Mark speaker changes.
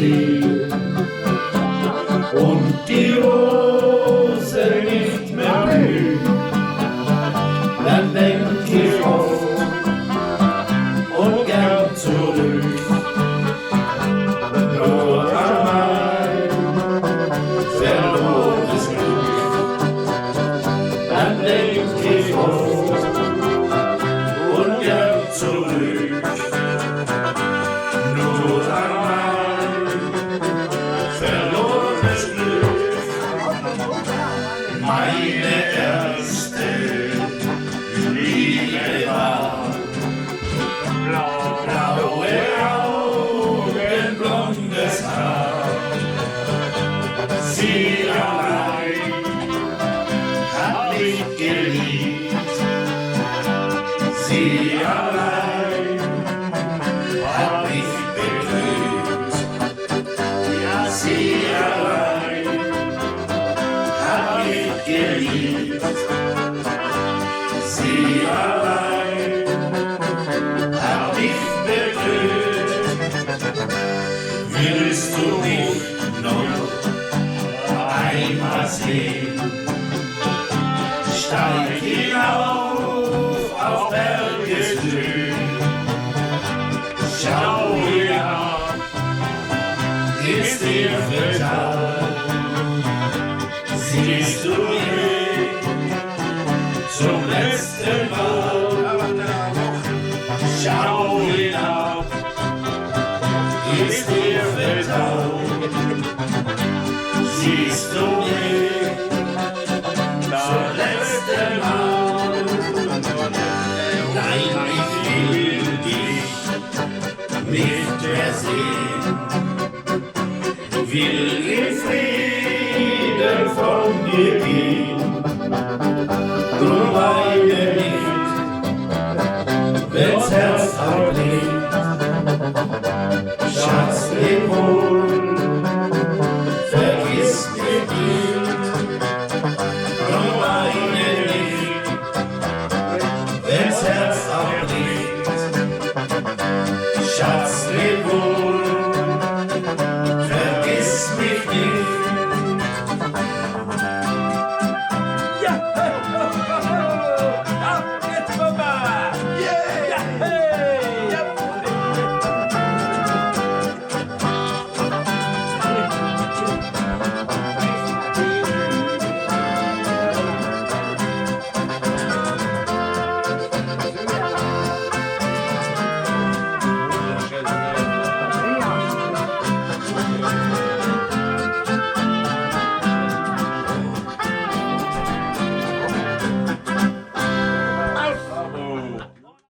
Speaker 1: still und die Rose nicht mehr blüht, dann denk ich oft und gern zurück. Nur an mein verlorenes Glück, dann denk ich oft und gern zurück. Nur an mein verlorenes Glück, meine erste Liebe war blaue Augen, blondes Haar. Sie allein hat mich geliebt, sie allein hat mich betrübt. Ja, sie allein hat mich geliebt, sie allein hat mich betrübt. Willst du mich noch einmal sehen? Steig hinauf auf Bergesgrün, schau hinab, ist dir vertan. Siehst du mich zum letzten Mal? Schau hinab, ist dir vertan. Siehst du mich zum letzten Mal? Nein, ich will dich nicht mehr sehen, will in Frieden von dir gehen. Drum weine nicht, wenn's Herz ablegt, Schatz, leb wohl.